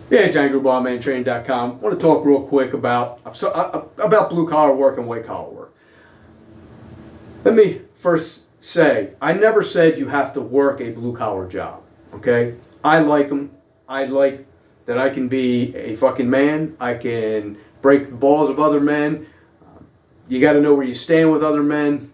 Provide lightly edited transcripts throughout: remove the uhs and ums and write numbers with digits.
Yeah, John Grube, mantraining.com. I want to talk real quick about blue collar work and white collar work. Let me first say, I never said you have to work a blue collar job. Okay, I like them. I like that I can be a fucking man. I can break the balls of other men. You got to know where you stand with other men.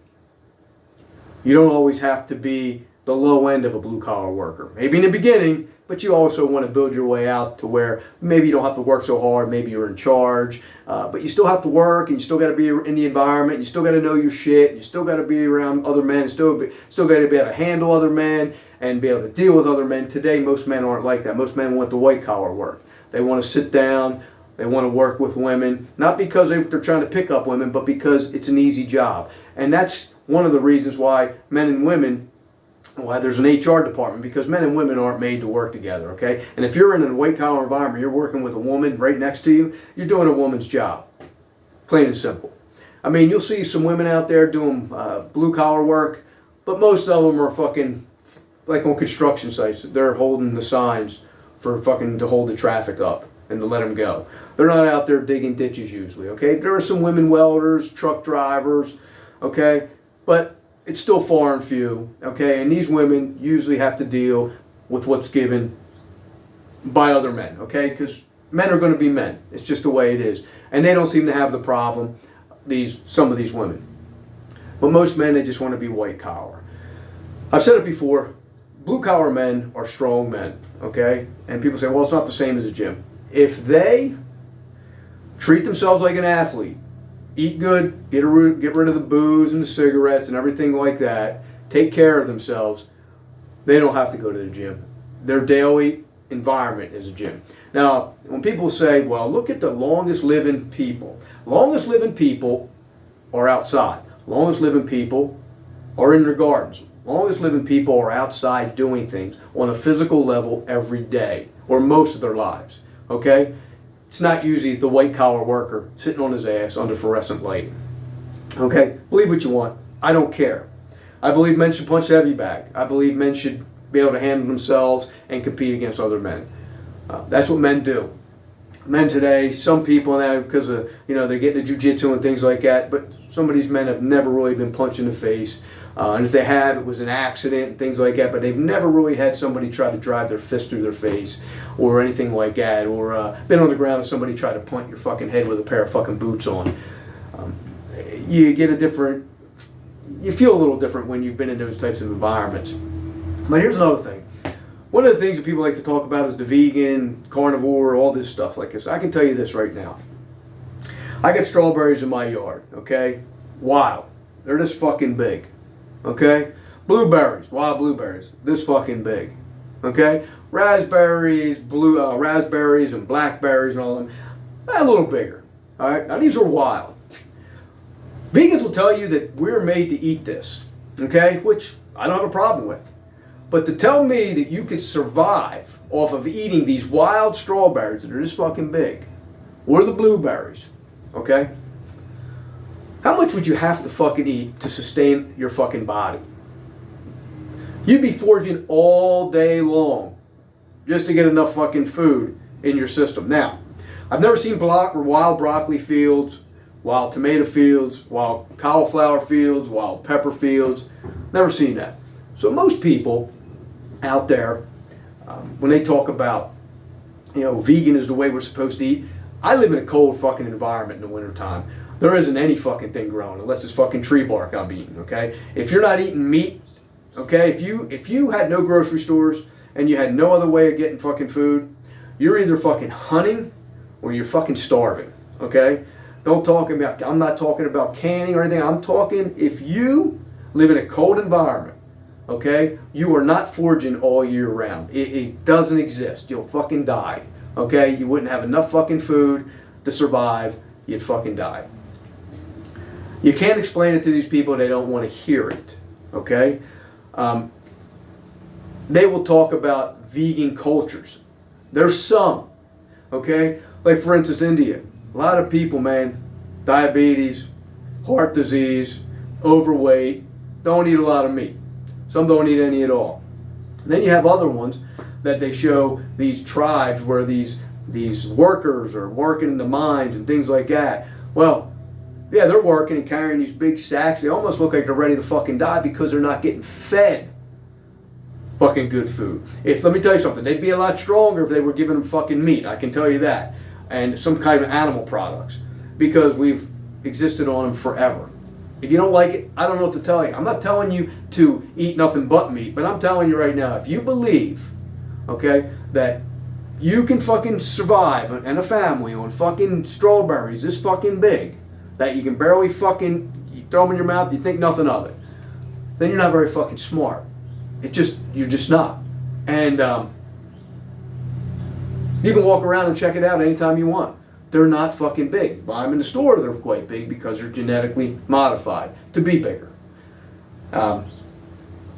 You don't always have to be the low end of a blue collar worker. Maybe in the beginning, but you also want to build your way out to where maybe you don't have to work so hard. Maybe you're in charge, but you still have to work, and you still got to be in the environment. You still got to know your shit. You still got to be around other men. And still got to be able to handle other men and be able to deal with other men. Today, most men aren't like that. Most men want the white collar work. They want to sit down. They want to work with women, not because they're trying to pick up women, but because it's an easy job. And that's one of the reasons why men and women, why there's an HR department, because men and women aren't made to work together, okay? And if you're in a white collar environment, you're working with a woman right next to you, you're doing a woman's job. Plain and simple. I mean, you'll see some women out there doing blue collar work, but most of them are fucking, like on construction sites, they're holding the signs for fucking to hold the traffic up and to let them go. They're not out there digging ditches usually, okay? There are some women welders, truck drivers, okay? But it's still far and few, okay? And these women usually have to deal with what's given by other men, okay? Because men are going to be men. It's just the way it is. And they don't seem to have the problem, some of these women. But most men, they just want to be white collar. I've said it before, blue collar men are strong men, okay? And people say, well, it's not the same as a gym. If they treat themselves like an athlete, eat good, get rid of the booze and the cigarettes and everything like that, take care of themselves, they don't have to go to the gym. Their daily environment is a gym. Now, when people say, well, look at the longest living people. Longest living people are outside. Longest living people are in their gardens. Longest living people are outside doing things on a physical level every day, or most of their lives, okay? It's not usually the white collar worker sitting on his ass under fluorescent light. Okay, believe what you want. I don't care. I believe men should punch the heavy bag. I believe men should be able to handle themselves and compete against other men. That's what men do. Men today, some people now, because of, they're getting the jiu-jitsu and things like that, but some of these men have never really been punched in the face. And if they have, it was an accident and things like that, but they've never really had somebody try to drive their fist through their face or anything like that, or been on the ground and somebody try to punt your fucking head with a pair of fucking boots on. You feel a little different when you've been in those types of environments. But here's another thing. One of the things that people like to talk about is the vegan, carnivore, all this stuff like this. I can tell you this right now. I got strawberries in my yard, okay? Wild. They're this fucking big. Okay? Blueberries, wild blueberries, this fucking big. Okay? Raspberries, raspberries and blackberries and all of them, a little bigger. Alright? Now these are wild. Vegans will tell you that we're made to eat this. Okay? Which I don't have a problem with. But to tell me that you could survive off of eating these wild strawberries that are this fucking big, or the blueberries, okay? How much would you have to fucking eat to sustain your fucking body? You'd be foraging all day long just to get enough fucking food in your system. Now, I've never seen wild broccoli fields, wild tomato fields, wild cauliflower fields, wild pepper fields. Never seen that. So most people out there, when they talk about, vegan is the way we're supposed to eat, I live in a cold fucking environment in the wintertime. There isn't any fucking thing growing unless it's fucking tree bark I'm eating, okay? If you're not eating meat, okay, if you had no grocery stores and you had no other way of getting fucking food, you're either fucking hunting or you're fucking starving, okay? I'm not talking about canning or anything. I'm talking if you live in a cold environment, okay, you are not foraging all year round. It doesn't exist. You'll fucking die, okay? You wouldn't have enough fucking food to survive. You'd fucking die. You can't explain it to these people. They don't want to hear it, okay? They will talk about vegan cultures. There's some, okay? Like, for instance, India. A lot of people, man, diabetes, heart disease, overweight, don't eat a lot of meat. Some don't eat any at all. And then you have other ones that they show these tribes where these workers are working in the mines and things like that. Well, yeah, they're working and carrying these big sacks. They almost look like they're ready to fucking die because they're not getting fed fucking good food. Let me tell you something, they'd be a lot stronger if they were giving them fucking meat, I can tell you that. And some kind of animal products. Because we've existed on them forever. If you don't like it, I don't know what to tell you. I'm not telling you to eat nothing but meat, but I'm telling you right now, if you believe, okay, that you can fucking survive and a family on fucking strawberries this fucking big, that you can barely fucking, you throw them in your mouth, you think nothing of it, then you're not very fucking smart. You're just not. And you can walk around and check it out anytime you want. They're not fucking big. Buy them in the store, they're quite big because they're genetically modified to be bigger.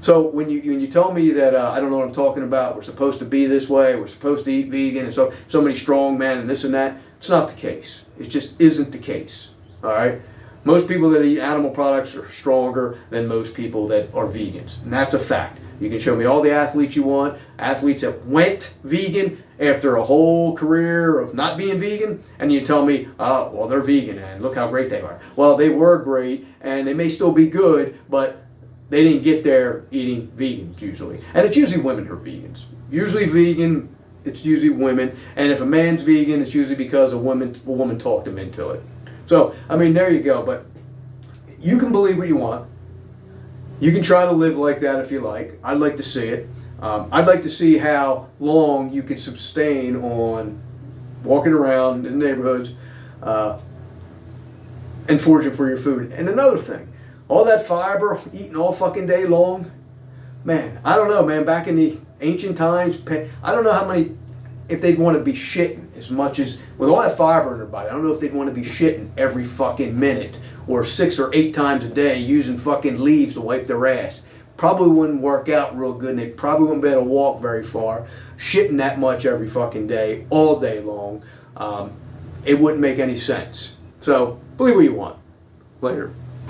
So when you tell me that I don't know what I'm talking about, we're supposed to be this way, we're supposed to eat vegan, and so many strong men and this and that, it's not the case. It just isn't the case. All right. Most people that eat animal products are stronger than most people that are vegans, and that's a fact. You can show me all the athletes you want, athletes that went vegan after a whole career of not being vegan, and you tell me, oh, well, they're vegan, and look how great they are. Well, they were great, and they may still be good, but they didn't get there eating vegan, usually. And it's usually women who are vegans. Usually vegan, it's usually women, and if a man's vegan, it's usually because a woman talked him into it. So, I mean, there you go, but you can believe what you want. You can try to live like that if you like. I'd like to see it. I'd like to see how long you can sustain on walking around in neighborhoods and foraging for your food. And another thing, all that fiber, eating all fucking day long, man, I don't know, man, back in the ancient times, I don't know how many, if they'd want to be shitting as much as, with all that fiber in their body, I don't know if they'd want to be shitting every fucking minute or 6 or 8 times a day using fucking leaves to wipe their ass. Probably wouldn't work out real good, and they probably wouldn't be able to walk very far. Shitting that much every fucking day, all day long, it wouldn't make any sense. So, believe what you want. Later.